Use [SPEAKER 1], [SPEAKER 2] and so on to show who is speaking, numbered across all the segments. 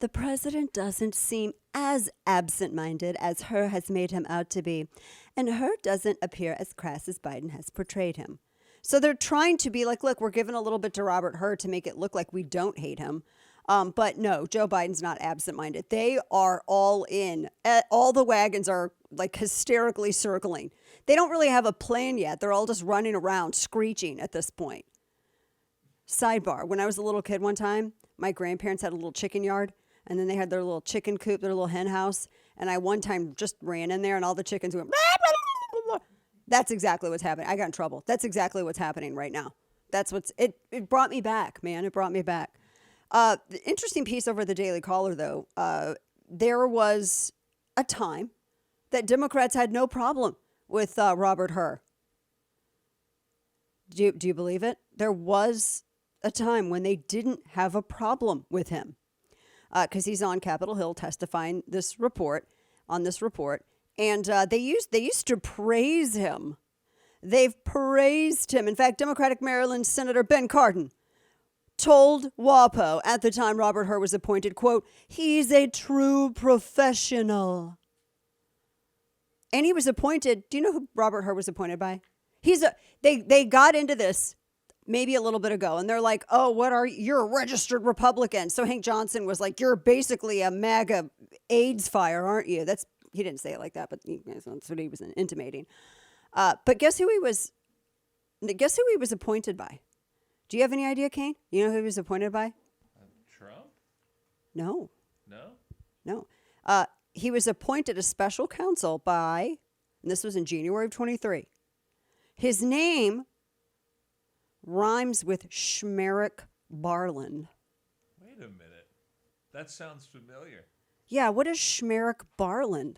[SPEAKER 1] The president doesn't seem as absent-minded as Hur has made him out to be, and Hur doesn't appear as crass as Biden has portrayed him. So they're trying to be like, look, we're giving a little bit to Robert Hur to make it look like we don't hate him. But no, Joe Biden's not absent-minded. They are all in. All the wagons are like hysterically circling. They don't really have a plan yet. They're all just running around screeching at this point. Sidebar, when I was a little kid one time, my grandparents had a little chicken yard, and then they had their little chicken coop, their little hen house. And I one time just ran in there and all the chickens went, blah, blah, blah, blah. That's exactly what's happening. I got in trouble. That's exactly what's happening right now. That's it brought me back, man. It brought me back. The interesting piece over the Daily Caller, though, there was a time that Democrats had no problem with Robert Hur. Do you believe it? There was a time when they didn't have a problem with him because he's on Capitol Hill testifying on this report. And they used to praise him. They've praised him. In fact, Democratic Maryland Senator Ben Cardin told WAPO at the time Robert Hur was appointed, quote, he's a true professional. And he was appointed. Do you know who Robert Hur was appointed by? They got into this maybe a little bit ago, and they're like, oh, you're a registered Republican. So Hank Johnson was like, you're basically a MAGA AIDS fire, aren't you? He didn't say it like that, but that's what he was intimating. But guess who he was appointed by? Do you have any idea, Kane? You know who he was appointed by?
[SPEAKER 2] Trump?
[SPEAKER 1] No.
[SPEAKER 2] No?
[SPEAKER 1] He was appointed a special counsel by, and this was in January of 23. His name rhymes with Schmerich Barland.
[SPEAKER 2] Wait a minute. That sounds familiar.
[SPEAKER 1] Yeah, what does Schmerich Barland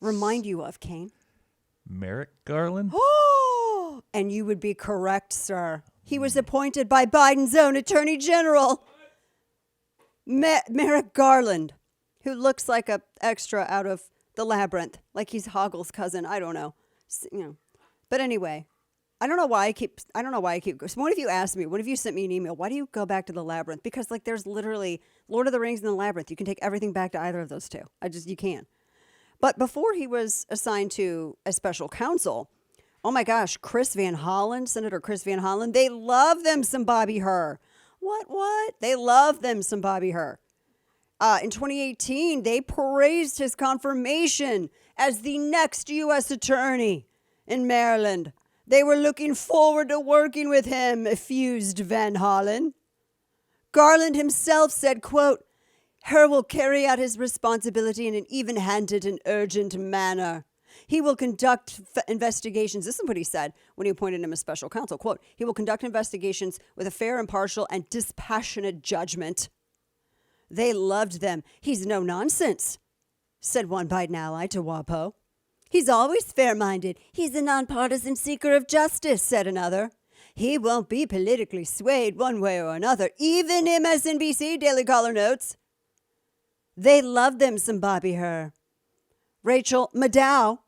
[SPEAKER 1] remind you of, Kane?
[SPEAKER 2] Merrick Garland?
[SPEAKER 1] Oh, and you would be correct, sir. He was appointed by Biden's own Attorney General, Merrick Garland, who looks like a extra out of The Labyrinth, like he's Hoggle's cousin. I don't know, But anyway, I don't know why I keep. So what if you asked me? What if you sent me an email? Why do you go back to The Labyrinth? Because there's literally Lord of the Rings and The Labyrinth. You can take everything back to either of those two. You can. But before he was assigned to a special counsel, oh my gosh, Senator Chris Van Hollen, they love them some Bobby Hur. What? They love them some Bobby Hur. In 2018, they praised his confirmation as the next U.S. attorney in Maryland. They were looking forward to working with him, effused Van Hollen. Garland himself said, quote, Hur will carry out his responsibility in an even-handed and urgent manner. He will conduct investigations. This is what he said when he appointed him as special counsel. Quote, he will conduct investigations with a fair, impartial, and dispassionate judgment. They loved them. He's no nonsense, said one Biden ally to WAPO. He's always fair-minded. He's a nonpartisan seeker of justice, said another. He won't be politically swayed one way or another, even MSNBC Daily Caller notes. They love them some Bobby Hur. Rachel Maddow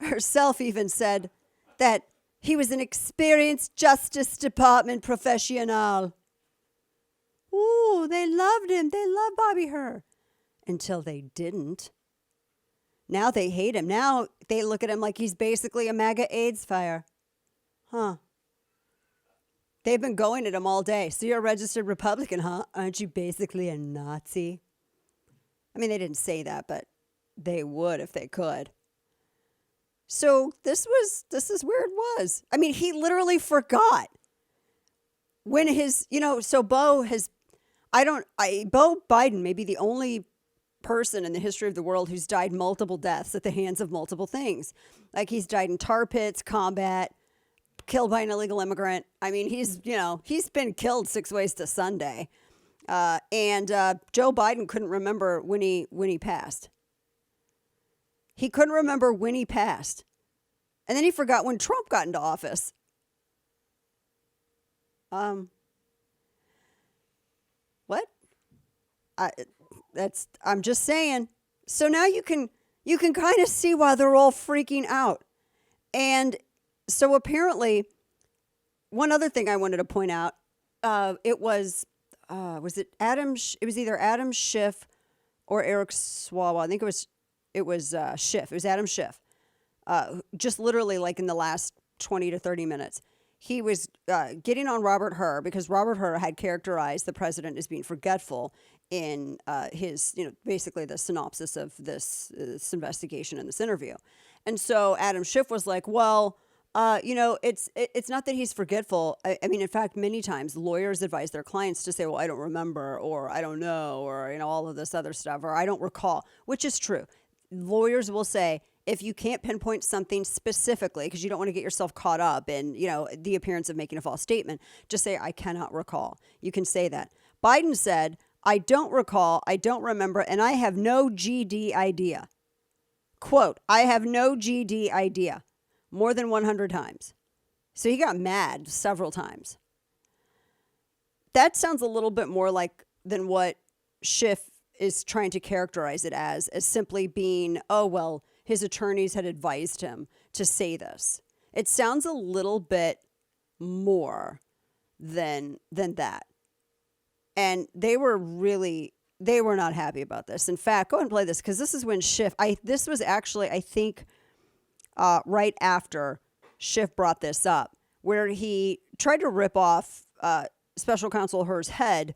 [SPEAKER 1] herself even said that he was an experienced Justice Department professional. Ooh, they loved him. They loved Bobby Hur. Until they didn't. Now they hate him. Now they look at him like he's basically a MAGA AIDS fire. Huh. They've been going at him all day. So you're a registered Republican, huh? Aren't you basically a Nazi? I mean, they didn't say that, but they would if they could. So this is where it was. I mean, he literally forgot when Bo Biden may be the only person in the history of the world who's died multiple deaths at the hands of multiple things. Like he's died in tar pits, combat, killed by an illegal immigrant. I mean, he's been killed 6 ways to Sunday. And Joe Biden couldn't remember when he passed. He couldn't remember when he passed. And then he forgot when Trump got into office. What? I'm just saying. So now you can kind of see why they're all freaking out. And so apparently, one other thing I wanted to point out, it was was it Adam? It was either Adam Schiff or Eric Swalwell. I think it was Schiff. It was Adam Schiff. Just literally like in the last 20 to 30 minutes, he was getting on Robert Hur because Robert Hur had characterized the president as being forgetful in his, basically the synopsis of this investigation and this interview. And so Adam Schiff was like, well, it's not that he's forgetful. I mean, in fact, many times lawyers advise their clients to say, well, I don't remember, or I don't know, or, all of this other stuff, or I don't recall, which is true. Lawyers will say, if you can't pinpoint something specifically, because you don't want to get yourself caught up in, the appearance of making a false statement, just say, I cannot recall. You can say that. Biden said, I don't recall, I don't remember, and I have no GD idea. Quote, I have no GD idea. More than 100 times. So he got mad several times. That sounds a little bit more like than what Schiff is trying to characterize it as simply being, oh, well, his attorneys had advised him to say this. It sounds a little bit more than that. And they were not happy about this. In fact, go ahead and play this, because this is when Schiff, this was actually, I think, right after Schiff brought this up, where he tried to rip off Special Counsel Hur's head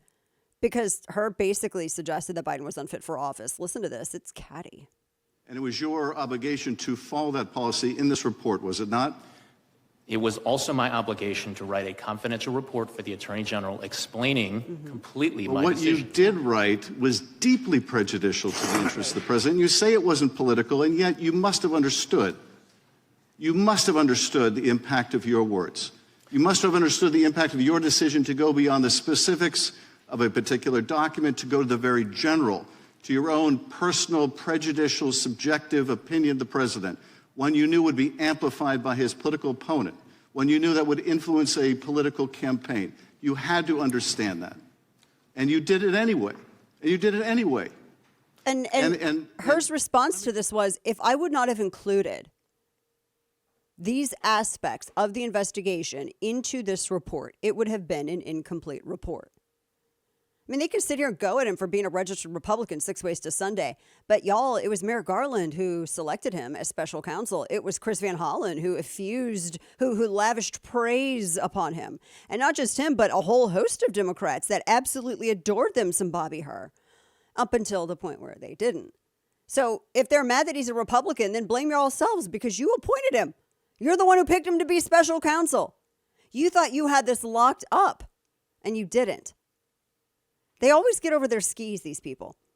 [SPEAKER 1] because Hur basically suggested that Biden was unfit for office. Listen to this. It's catty.
[SPEAKER 3] And it was your obligation to follow that policy in this report, was it not?
[SPEAKER 4] It was also my obligation to write a confidential report for the Attorney General explaining completely my
[SPEAKER 3] What
[SPEAKER 4] decision.
[SPEAKER 3] you did write was deeply prejudicial to the interests of the president. You say it wasn't political, and yet you must have understood. You must have understood the impact of your words. You must have understood the impact of your decision to go beyond the specifics of a particular document, to go to the very general, to your own personal, prejudicial, subjective opinion of the president, one you knew would be amplified by his political opponent, one you knew that would influence a political campaign. You had to understand that. And you did it anyway. And you did it anyway.
[SPEAKER 1] And Hur's response to this was, if I would not have included these aspects of the investigation into this report, it would have been an incomplete report. I mean, they can sit here and go at him for being a registered Republican 6 ways to Sunday. But y'all, it was Merrick Garland who selected him as special counsel. It was Chris Van Hollen who who lavished praise upon him. And not just him, but a whole host of Democrats that absolutely adored them some Bobby Hur, up until the point where they didn't. So if they're mad that he's a Republican, then blame yourselves because you appointed him. You're the one who picked him to be special counsel. You thought you had this locked up, and you didn't. They always get over their skis, these people.